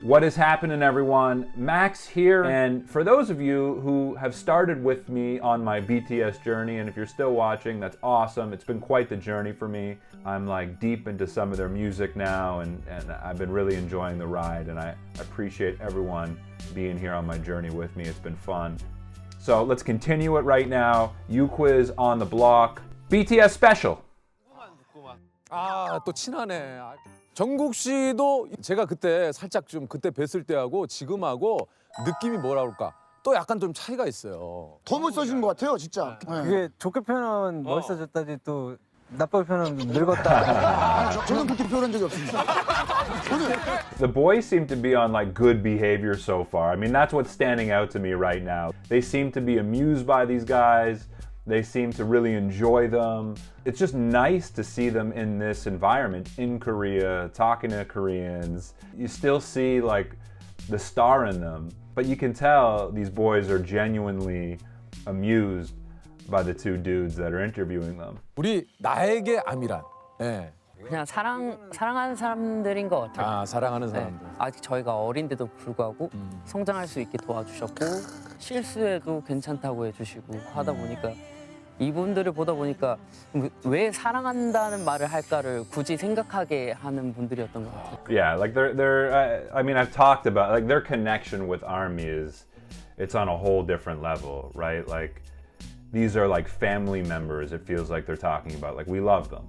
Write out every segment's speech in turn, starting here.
What is happening, everyone? Max here, and for those of you who have started with me on my BTS journey, and if you're still watching, that's awesome. It's been quite the journey for me. I'm like deep into some of their music now, and I've been really enjoying the ride, and I appreciate everyone being here on my journey with me. It's been fun. So let's continue it right now. U quiz on the block. BTS special. 아, 또 친하네. 정국 씨도 제가 그때 살짝 좀 그때 뵀을 때하고 지금하고 느낌이 뭐라 그럴까? 또 약간 좀 차이가 있어요. 더 멋있어진 것 같아요, 진짜. 그게 좋게 표현은 멋있어졌다지 또 나쁘게 표현은 늙었다. 저는 그렇게 표현한 적이 없습니다. The boys seem to be on like good behavior so far. I mean, that's what's standing out to me right now. They seem to be amused by these guys. They seem to really enjoy them. It's just nice to see them in this environment in Korea, talking to Koreans. You still see like the star in them, but you can tell these boys are genuinely amused by the two dudes that are interviewing them. 우리 나에게 암이란. 예. 그냥 사랑하는 사람들인 것 같아요. 아, 사랑하는 사람들. 네. 아직 저희가 어린데도 불구하고 성장할 수 있게 도와주셨고 실수해도 괜찮다고 해주시고 하다 보니까 이분들을 보다 보니까 왜 사랑한다는 말을 할까를 굳이 생각하게 하는 분들이었던 것 같아요. Yeah, like I mean, I've talked about like their connection with ARMY it's on a whole different level, right? Like these are like family members. It feels like they're talking about like we love them.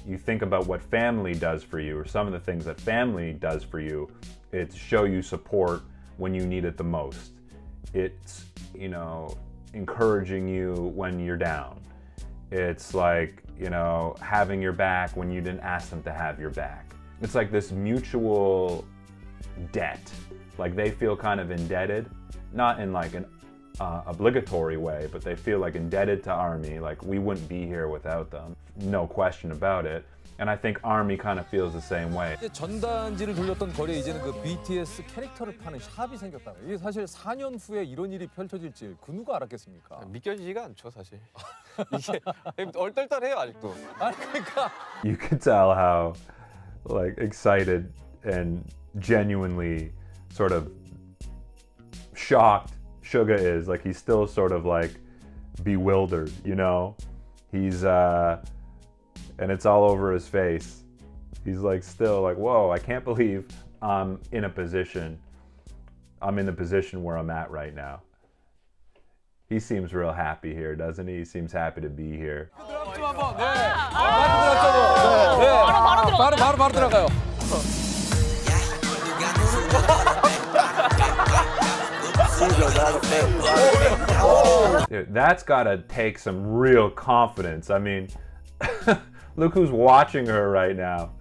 You think about what family does for you, or some of the things that family does for you. It's show you support when you need it the most. It's, you know, encouraging you when you're down. It's like, you know, having your back when you didn't ask them to have your back. It's like this mutual debt. Like they feel kind of indebted, not in like an obligatory way, but they feel like indebted to ARMY, like we wouldn't be here without them, no question about it. And I think ARMY kind of feels the same way. 전단지를 돌렸던 거리에 이제는 그 BTS 캐릭터를 파는 샵이 생겼다. 이게 사실 4년 후에 이런 일이 펼쳐질지 그 누가 알았겠습니까? 믿겨지지가 않죠, 사실. 이게 얼떨떨해요, 아직도. 아니 그러니까 You could tell how like excited and genuinely sort of shocked Suga is. Like he's still sort of like bewildered, you know? He's and it's all over his face. He's like still like, whoa, I can't believe I'm in the position where I'm at right now. He seems real happy here, doesn't he? He seems happy to be here. 바로 들어가요. Dude, that's gotta take some real confidence. I mean, look who's watching her right now.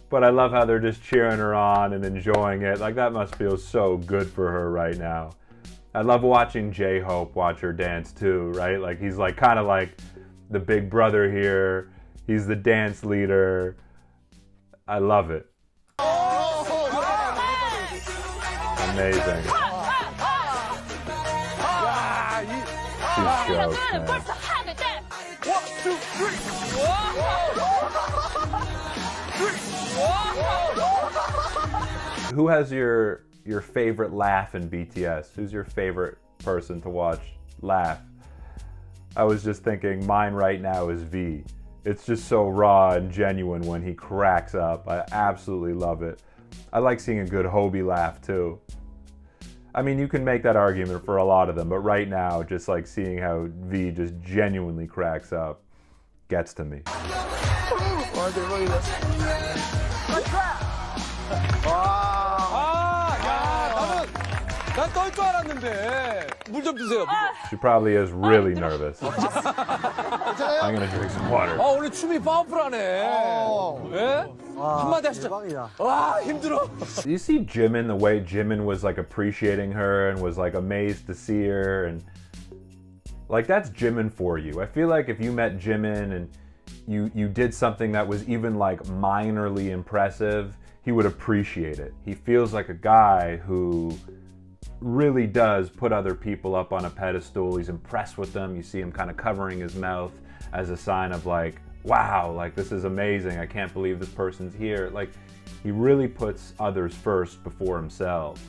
But I love how they're just cheering her on and enjoying it. Like that must feel so good for her right now. I love watching J-Hope watch her dance too, right? Like he's like kind of like the big brother here. He's the dance leader. I love it. Amazing. She's stoked, man. Who has your favorite laugh in BTS? Who's your favorite person to watch laugh? I was just thinking mine right now is V. It's just so raw and genuine when he cracks up. I absolutely love it. I like seeing a good Hobie laugh too. I mean, you can make that argument for a lot of them, but right now, just like seeing how V just genuinely cracks up gets to me. 난 떨 줄 알았는데 물 좀 주세요. She probably is really nervous. I'm gonna drink some water. 오늘 춤이 파워풀하네. 예? 한마디 하시죠. 대박이다. 와 힘들어. Do you see Jimin, the way Jimin was like appreciating her and was like amazed to see her, and like that's Jimin for you. I feel like if you met Jimin and you did something that was even like minorly impressive, he would appreciate it. He feels like a guy who really does put other people up on a pedestal. He's impressed with them. You see him kind of covering his mouth as a sign of like, wow, like this is amazing. I can't believe this person's here. Like he really puts others first before himself.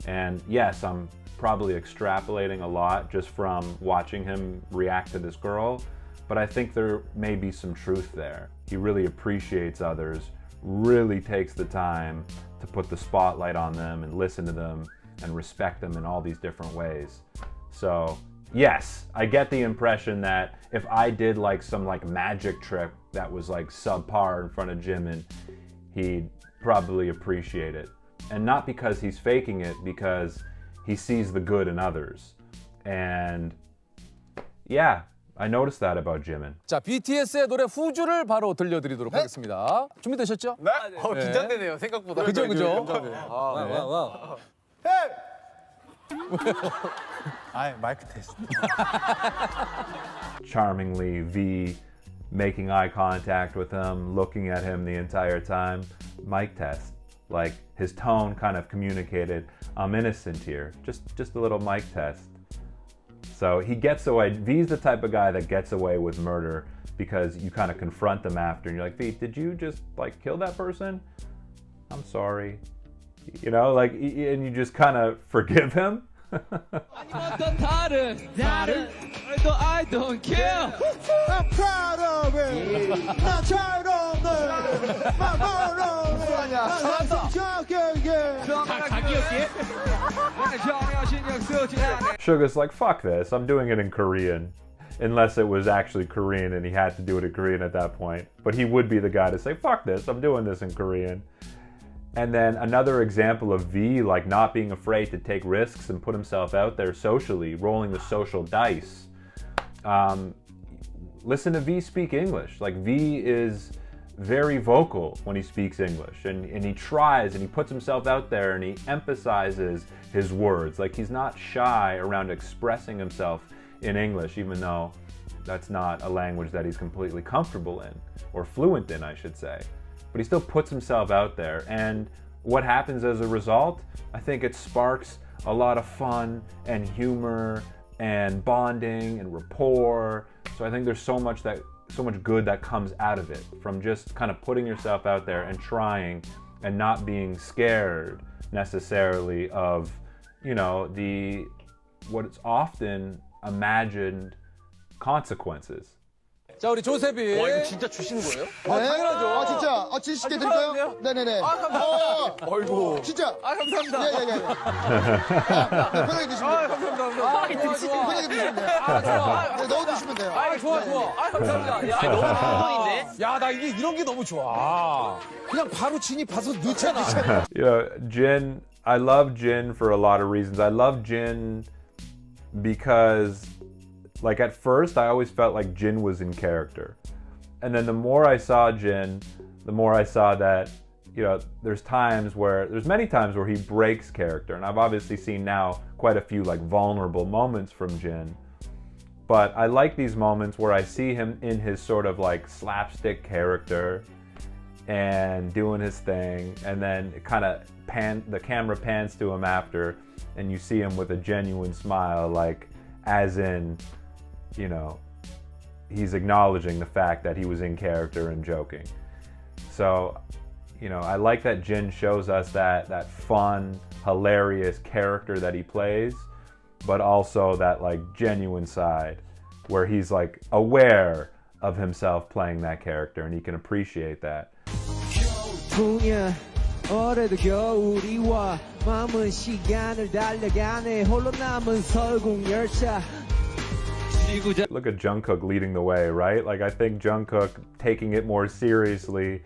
And yes, I'm probably extrapolating a lot just from watching him react to this girl, but I think there may be some truth there. He really appreciates others, really takes the time to put the spotlight on them and listen to them and respect them in all these different ways. So yes, I get the impression that if I did like some like magic trick that was like subpar in front of Jimin, he'd probably appreciate it. And not because he's faking it, because he sees the good in others. And yeah, I noticed that about Jimin. 자, BTS의 노래 후주를 바로 들려드리도록 하겠습니다. 준비되셨죠? 네? 긴장되네요, 생각보다. 그죠, 그죠? 아, 네. 아, 마이크 테스트. Charmingly, V making eye contact with him, looking at him the entire time. Mic test. Like, his tone kind of communicated, I'm innocent here. Just a little mic test. So he gets away. V's the type of guy that gets away with murder because you kind of confront them after and you're like, V, did you just like kill that person? I'm sorry. You know, like, and you just kind of forgive him. I don't care. I'm proud of it. I'm proud of it. I'm proud of it. Suga's like, fuck this, I'm doing it in Korean. Unless it was actually Korean and he had to do it in Korean at that point. But he would be the guy to say, fuck this, I'm doing this in Korean. And then another example of V like not being afraid to take risks and put himself out there socially, rolling the social dice. Listen to V speak English. Like, V is very vocal when he speaks English, and he tries and he puts himself out there and he emphasizes his words. Like, he's not shy around expressing himself in English, even though that's not a language that he's completely comfortable in, or fluent in, I should say. But he still puts himself out there, and what happens as a result? I think it sparks a lot of fun and humor and bonding and rapport. So I think there's so much good that comes out of it from just kind of putting yourself out there and trying and not being scared necessarily of, you know, what's often imagined consequences. 자, 우리 조셉이. 와, 이거 진짜 주시는 거예요? 당연하죠. 아, 진짜. 아, 진실게 드릴까요? 네네네. 아이고. 진짜. 아, 감사합니다. 예. 편하게 드시면 돼요. 감사합니다. 편하게 드시면 돼요. 아, 좋아. 네, 넣어 드시면 돼요. 아, 좋아. 아, 감사합니다. 야, 너무 감동인데? 야, 나 이런 게 너무 좋아. 그냥 바로 진입해서 넣잖아. You know, Jin, I love Jin for a lot of reasons. I love Jin because, like, at first I always felt like Jin was in character. And then the more I saw Jin, the more I saw that, you know, there's many times where he breaks character. And I've obviously seen now quite a few like vulnerable moments from Jin. But I like these moments where I see him in his sort of like slapstick character and doing his thing, and then it kind of the camera pans to him after, and you see him with a genuine smile, like as in, you know, he's acknowledging the fact that he was in character and joking. So, you know, I like that Jin shows us that fun, hilarious character that he plays, but also that like genuine side where he's like aware of himself playing that character and he can appreciate that. 올해도 겨울이 와 마음은 시간을 달려가네 홀로 남은 설국 열차. Look at Jungkook leading the way, right? Like, I think Jungkook taking it more seriously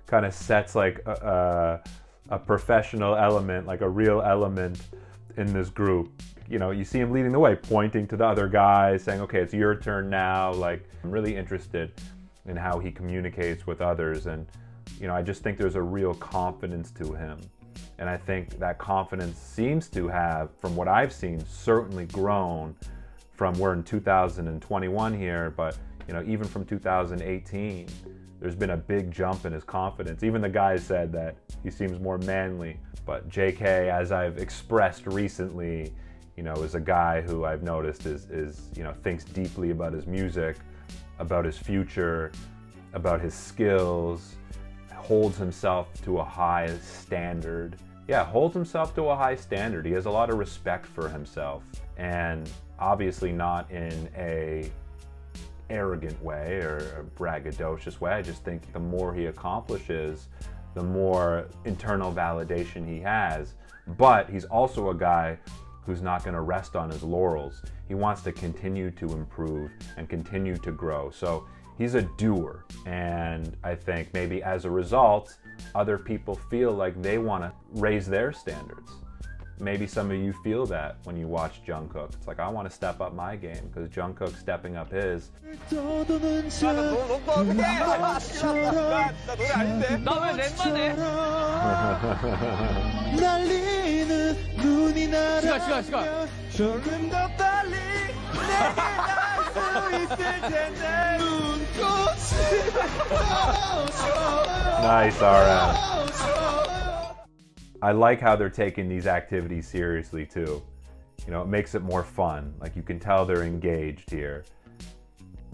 kind of sets like a professional element, like a real element in this group. You know, you see him leading the way, pointing to the other guys, saying, okay, it's your turn now. Like, I'm really interested in how he communicates with others. And, you know, I just think there's a real confidence to him. And I think that confidence seems to have, from what I've seen, certainly grown from, we're in 2021 here, but, you know, even from 2018, there's been a big jump in his confidence. Even the guys said that he seems more manly. But JK, as I've expressed recently, you know, is a guy who I've noticed is you know, thinks deeply about his music, about his future, about his skills, holds himself to a high standard. Yeah, holds himself to a high standard. He has a lot of respect for himself, and obviously not in a arrogant way or a braggadocious way. I just think the more he accomplishes, the more internal validation he has. But he's also a guy who's not going to rest on his laurels. He wants to continue to improve and continue to grow. So he's a doer, and I think maybe as a result, other people feel like they want to raise their standards. Maybe some of you feel that when you watch Jungkook. It's like, I want to step up my game because Jungkook's stepping up his. Nice, RM. I like how they're taking these activities seriously too. You know, it makes it more fun. Like, you can tell they're engaged here.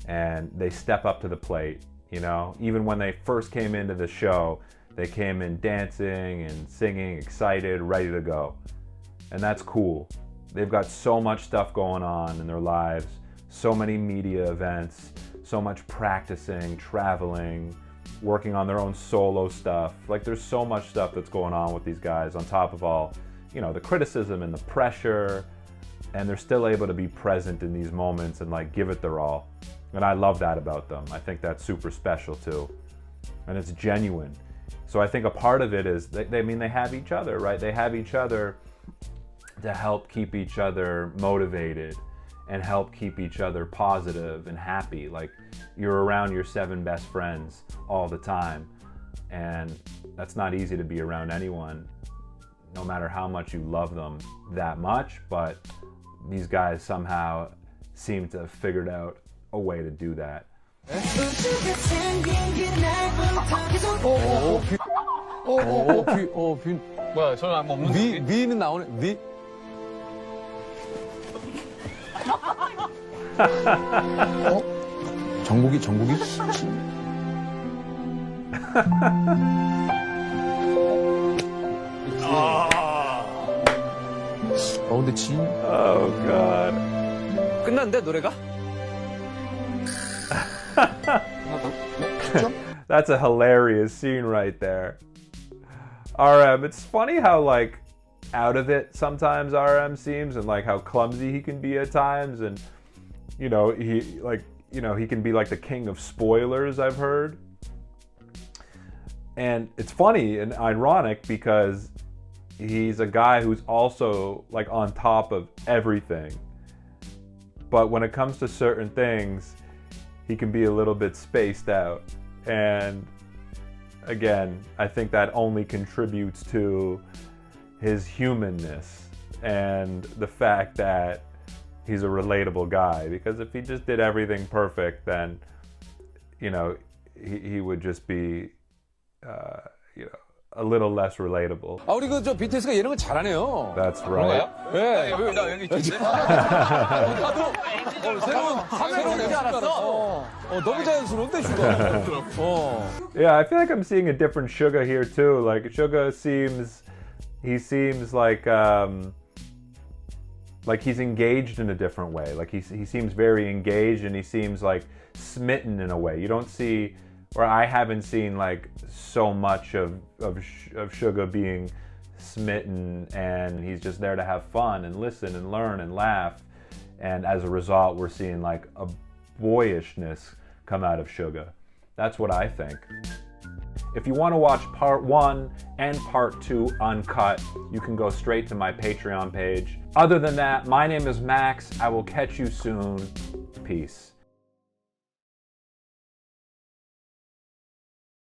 And they step up to the plate, you know? Even when they first came into the show, they came in dancing and singing, excited, ready to go. And that's cool. They've got so much stuff going on in their lives, so many media events, so much practicing, traveling, working on their own solo stuff. Like, there's so much stuff that's going on with these guys on top of all, you know, the criticism and the pressure, and they're still able to be present in these moments and like give it their all. And I love that about them. I think that's super special too. And it's genuine. So I think a part of it is they have each other, right? They have each other to help keep each other motivated and help keep each other positive and happy. Like, you're around your 7 best friends all the time, and that's not easy to be around anyone, no matter how much you love them that much. But these guys somehow seem to have figured out a way to do that. 뭐야, 저는 없는 미는 나오네. 미. 정국이? 근데 진. Oh God. 끝났는데 노래가? That's a hilarious scene right there. RM, it's funny how like out of it sometimes RM seems, and like how clumsy he can be at times, and you know, he can be like the king of spoilers, I've heard. And it's funny and ironic because he's a guy who's also like on top of everything. But when it comes to certain things, he can be a little bit spaced out. And again, I think that only contributes to his humanness and the fact that he's a relatable guy. Because if he just did everything perfect, then, you know, he would just be, you know, a little less relatable. 아, 우리 저 BTS가 예능을 잘하네요. That's right. 네. 나 여기 있지? 나도 새로운 줄 알았어. 너무 자연스러운데, 슈가. Yeah, I feel like I'm seeing a different Suga here too. Like, Suga seems like he's engaged in a different way. Like he seems very engaged, and he seems like smitten in a way. You don't see, or I haven't seen like so much of Suga being smitten, and he's just there to have fun and listen and learn and laugh. And as a result, we're seeing like a boyishness come out of Suga. That's what I think. If you want to watch part 1 and part 2 uncut, you can go straight to my Patreon page. Other than that, my name is Max. I will catch you soon. Peace.